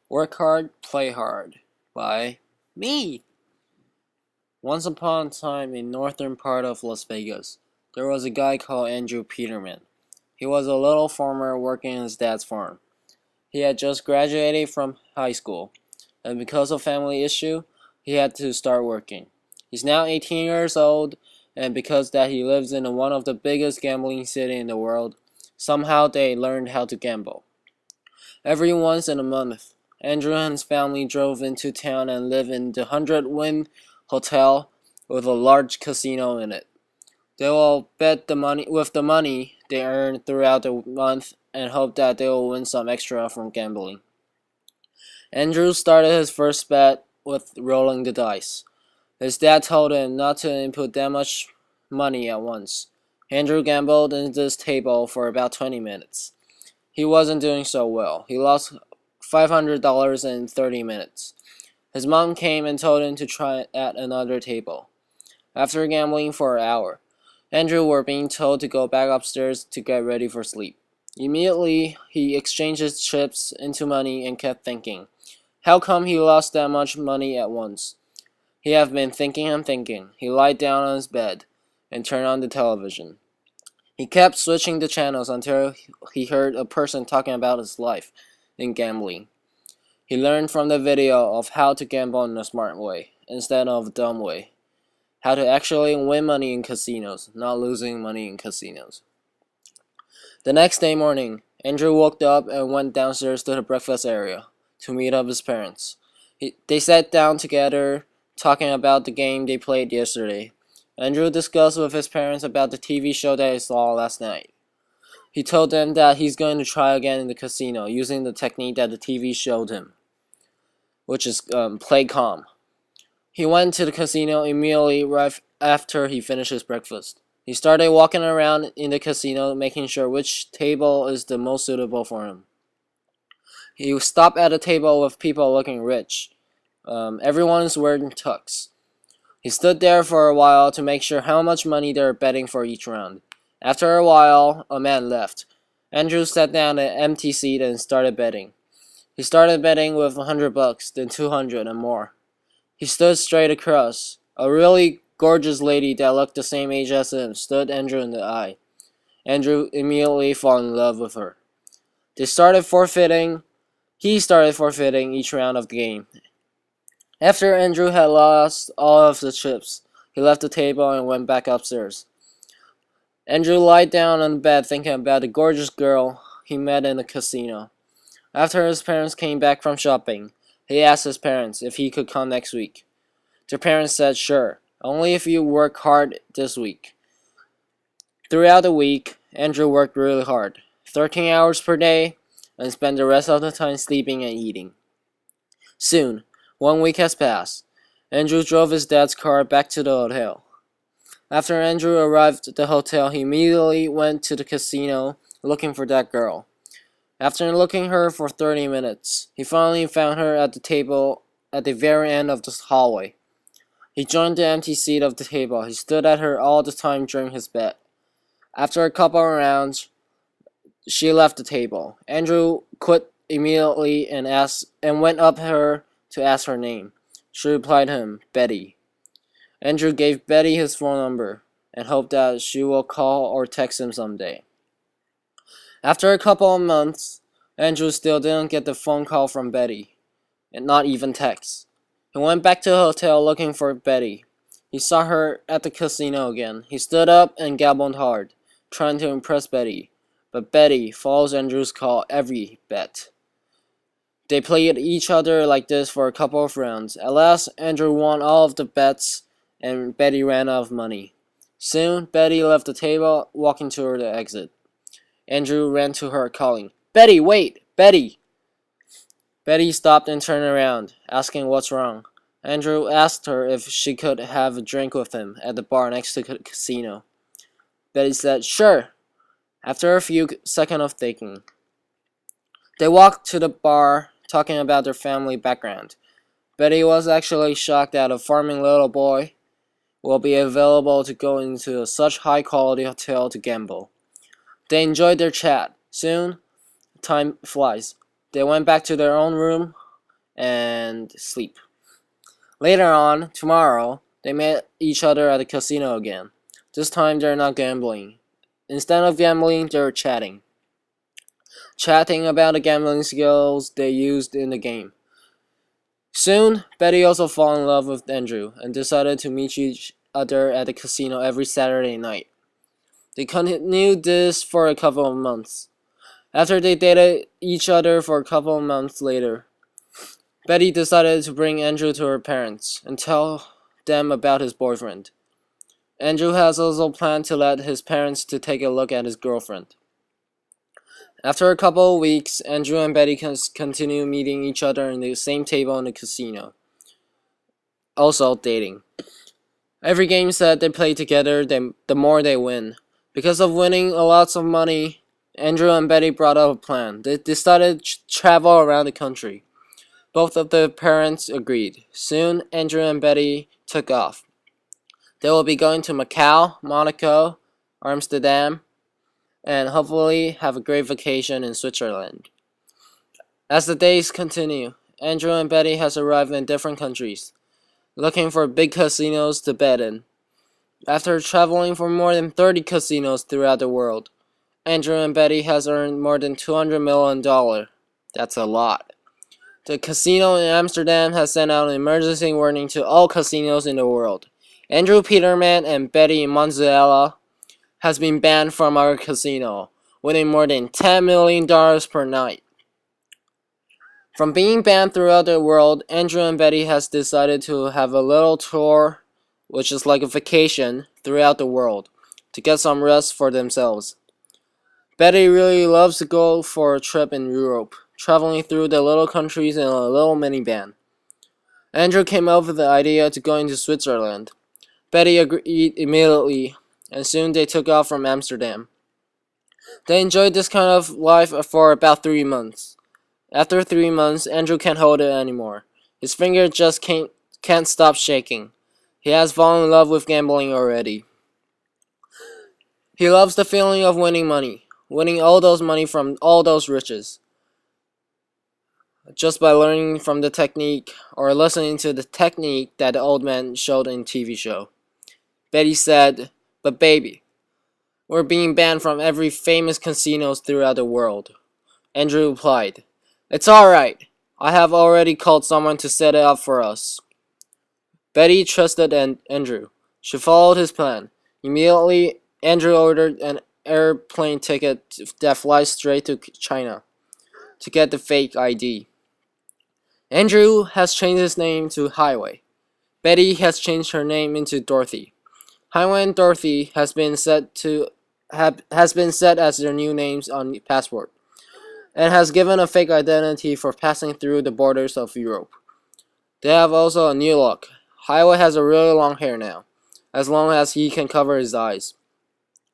Work Hard, Play Hard by me. Once upon a time in northern part of Las Vegas, there was a guy called Andrew Peterman. He was a little farmer working in his dad's farm. He had just graduated from high school, and because of family issue, he had to start working. He's now 18 years old, and because that he lives in one of the biggest gambling city in the world, somehow they learned how to gamble. Every once in a month, Andrew and his family drove into town and lived in the 100 Win Hotel with a large casino in it. They will bet the money with the money they earn throughout the month and hope that they will win some extra from gambling. Andrew started his first bet with rolling the dice. His dad told him not to input that much money at once. Andrew gambled in this table for about 20 minutes. He wasn't doing so well. He lost $500 in 30 minutes. His mom came and told him to try at another table. After gambling for an hour, Andrew were being told to go back upstairs to get ready for sleep. Immediately, he exchanged his chips into money and kept thinking, how come he lost that much money at once? He had been thinking and thinking. He lied down on his bed and turned on the television. He kept switching the channels until he heard a person talking about his life in gambling. He learned from the video of how to gamble in a smart way instead of a dumb way. How to actually win money in casinos, not losing money in casinos. The next day morning, Andrew woke up and went downstairs to the breakfast area to meet up his parents. They sat down together talking about the game they played yesterday. Andrew discussed with his parents about the TV show that he saw last night. He told them that he's going to try again in the casino using the technique that the TV showed him, which is play calm. He went to the casino immediately right after he finished his breakfast. He started walking around in the casino making sure which table is the most suitable for him. He stopped at a table with people looking rich. Everyone's wearing tux. He stood there for a while to make sure how much money they were betting for each round. After a while, a man left. Andrew sat down at an empty seat and started betting. He started betting with $100, then 200 and more. He stood straight across. A really gorgeous lady that looked the same age as him stood Andrew in the eye. Andrew immediately fell in love with her. He started forfeiting each round of the game. After Andrew had lost all of the chips, he left the table and went back upstairs. Andrew lied down on the bed thinking about the gorgeous girl he met in the casino. After his parents came back from shopping, he asked his parents if he could come next week. Their parents said sure, only if you work hard this week. Throughout the week, Andrew worked really hard, 13 hours per day, and spent the rest of the time sleeping and eating. Soon, 1 week has passed. Andrew drove his dad's car back to the hotel. After Andrew arrived at the hotel, he immediately went to the casino looking for that girl. After looking her for 30 minutes, he finally found her at the table at the very end of the hallway. He joined the empty seat of the table. He stood at her all the time during his bet. After a couple of rounds, she left the table. Andrew quit immediately and went up her to ask her name. She replied him, Betty. Andrew gave Betty his phone number and hoped that she will call or text him someday. After a couple of months, Andrew still didn't get the phone call from Betty, and not even text. He went back to the hotel looking for Betty. He saw her at the casino again. He stood up and gambled hard, trying to impress Betty. But Betty follows Andrew's call every bet. They played each other like this for a couple of rounds. At last, Andrew won all of the bets, and Betty ran out of money. Soon, Betty left the table, walking toward the exit. Andrew ran to her, calling, Betty, wait! Betty! Betty stopped and turned around, asking what's wrong. Andrew asked her if she could have a drink with him at the bar next to the casino. Betty said, sure, after a few seconds of thinking. They walked to the bar, talking about their family background. Betty was actually shocked that a farming little boy will be available to go into such high-quality hotel to gamble. They enjoyed their chat. Soon, time flies. They went back to their own room, and sleep. Later on, tomorrow, they met each other at the casino again. This time they're not gambling. Instead of gambling, they're chatting. Chatting about the gambling skills they used in the game. Soon, Betty also fell in love with Andrew and decided to meet each other at the casino every Saturday night. They continued this for a couple of months. After they dated each other for a couple of months later, Betty decided to bring Andrew to her parents and tell them about his boyfriend. Andrew has also planned to let his parents to take a look at his girlfriend. After a couple of weeks, Andrew and Betty continue meeting each other in the same table in the casino. Also dating. Every game set they play together, the more they win. Because of winning a lot of money, Andrew and Betty brought up a plan. They decided to travel around the country. Both of the parents agreed. Soon, Andrew and Betty took off. They will be going to Macau, Monaco, Amsterdam, and hopefully have a great vacation in Switzerland. As the days continue, Andrew and Betty has arrived in different countries, looking for big casinos to bet in. After traveling for more than 30 casinos throughout the world, Andrew and Betty has earned more than $200 million. That's a lot. The casino in Amsterdam has sent out an emergency warning to all casinos in the world. Andrew Peterman and Betty Monzella has been banned from our casino, winning more than $10 million per night. From being banned throughout the world, Andrew and Betty has decided to have a little tour, which is like a vacation, throughout the world, to get some rest for themselves. Betty really loves to go for a trip in Europe, traveling through the little countries in a little minivan. Andrew came up with the idea to go into Switzerland. Betty agreed immediately, and soon they took off from Amsterdam. They enjoyed this kind of life for about 3 months. After 3 months, Andrew can't hold it anymore. His finger just can't stop shaking. He has fallen in love with gambling already. He loves the feeling of winning money, winning all those money from all those riches. Just by learning from the technique or listening to the technique that the old man showed in TV show. Betty said, "But baby, we're being banned from every famous casinos throughout the world." Andrew replied, "It's alright. I have already called someone to set it up for us." Betty trusted Andrew. She followed his plan. Immediately, Andrew ordered an airplane ticket that flies straight to China to get the fake ID. Andrew has changed his name to Highway. Betty has changed her name into Dorothy. Highway and Dorothy has been set as their new names on the passport, and has given a fake identity for passing through the borders of Europe. They have also a new look. Highway has a really long hair now, as long as he can cover his eyes.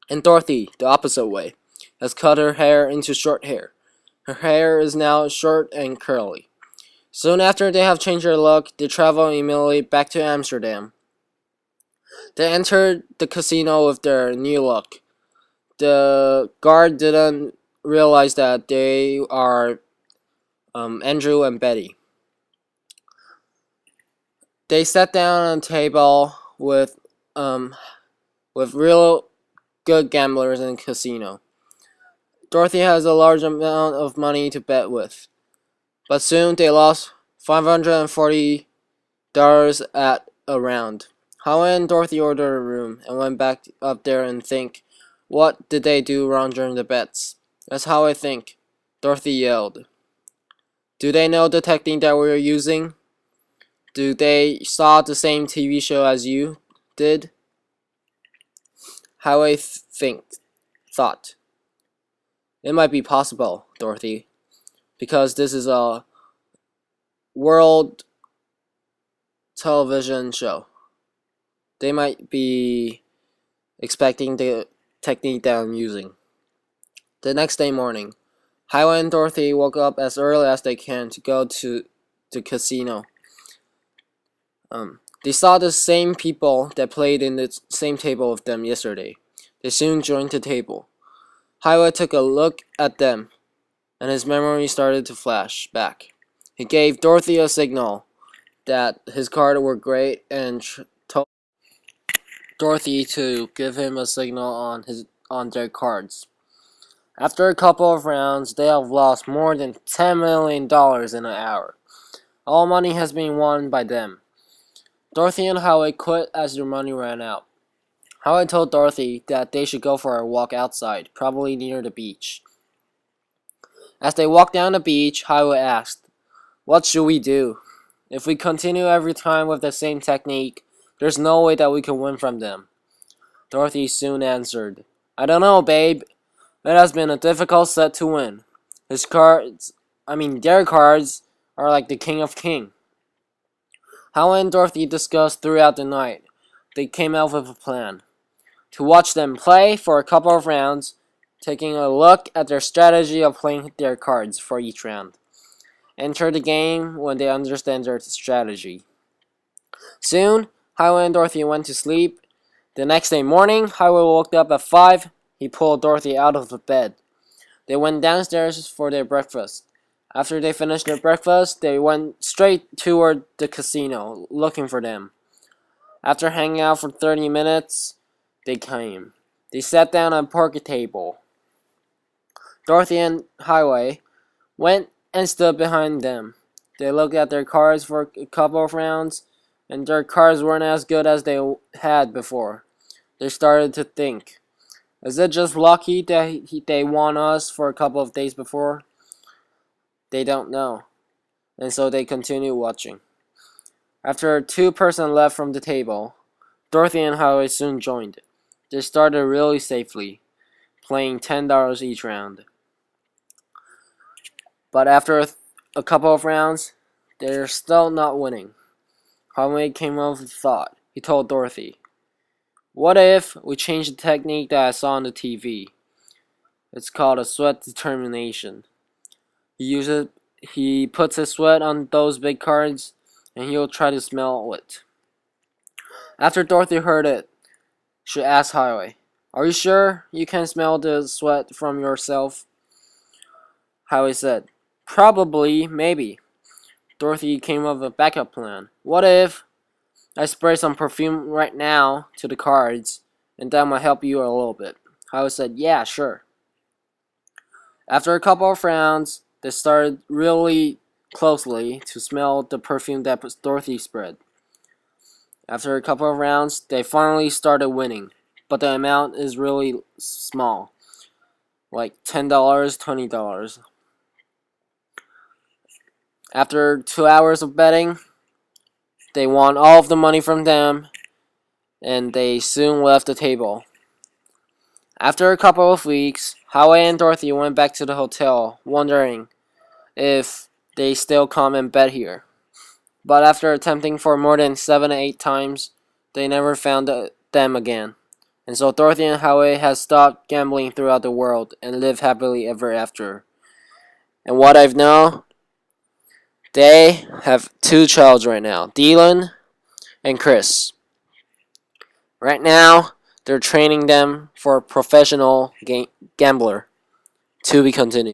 And Dorothy, the opposite way, has cut her hair into short hair. Her hair is now short and curly. Soon after they have changed their look, they travel immediately back to Amsterdam. They entered the casino with their new look. The guard didn't realize that they are Andrew and Betty. They sat down on a table with real good gamblers in the casino. Dorothy has a large amount of money to bet with, but soon they lost $540 at a round. Howie and Dorothy ordered a room and went back up there and think, what did they do wrong during the bets? That's how I think. Dorothy yelled. Do they know the technique that we're using? Do they saw the same TV show as you did? Howie thought. It might be possible, Dorothy, because this is a world television show. They might be expecting the technique that I'm using. The next day morning, Highway and Dorothy woke up as early as they can to go to the casino. They saw the same people that played in the same table with them yesterday. They soon joined the table. Highway took a look at them, and his memory started to flash back. He gave Dorothy a signal that his cards were great and told Dorothy to give him a signal on their cards. After a couple of rounds, they have lost more than $10 million in an hour. All money has been won by them. Dorothy and Howie quit as their money ran out. Howie told Dorothy that they should go for a walk outside, probably near the beach. As they walked down the beach, Howie asked, "What should we do? If we continue every time with the same technique, there's no way that we can win from them." Dorothy soon answered, "I don't know, babe. It has been a difficult set to win. Their cards are like the king of king." Howie and Dorothy discussed throughout the night. They came up with a plan to watch them play for a couple of rounds, taking a look at their strategy of playing their cards for each round. Enter the game when they understand their strategy. Soon, Howie and Dorothy went to sleep. The next day morning, Howie woke up at 5. He pulled Dorothy out of the bed. They went downstairs for their breakfast. After they finished their breakfast, they went straight toward the casino, looking for them. After hanging out for 30 minutes, they came. They sat down at a poker table. Dorothy and Howie went and stood behind them. They looked at their cards for a couple of rounds, and their cards weren't as good as they had before. They started to think, is it just lucky that they won us for a couple of days before? They don't know. And so they continued watching. After 2 persons left from the table, Dorothy and Howie soon joined. They started really safely, playing $10 each round. But after a couple of rounds, they're still not winning. Howie came up with a thought. He told Dorothy, "What if we change the technique that I saw on the TV? It's called a sweat determination. He puts his sweat on those big cards, and he'll try to smell it." After Dorothy heard it, she asked Howie, "Are you sure you can smell the sweat from yourself?" Howie said, "Probably, maybe." Dorothy came up with a backup plan. "What if I spray some perfume right now to the cards, and that might help you a little bit?" Howie said, "Yeah, sure." After a couple of rounds, they started really closely to smell the perfume that Dorothy sprayed. After a couple of rounds, they finally started winning, but the amount is really small, like $10, $20. After 2 hours of betting, they won all of the money from them, and they soon left the table. After a couple of weeks, Howie and Dorothy went back to the hotel, wondering if they still come and bet here. But after attempting for more than 7 to 8 times, they never found them again. And so Dorothy and Howie has stopped gambling throughout the world and live happily ever after. And what I've known, they have 2 children right now, Dylan and Chris. Right now, they're training them for a professional gambler. To be continued.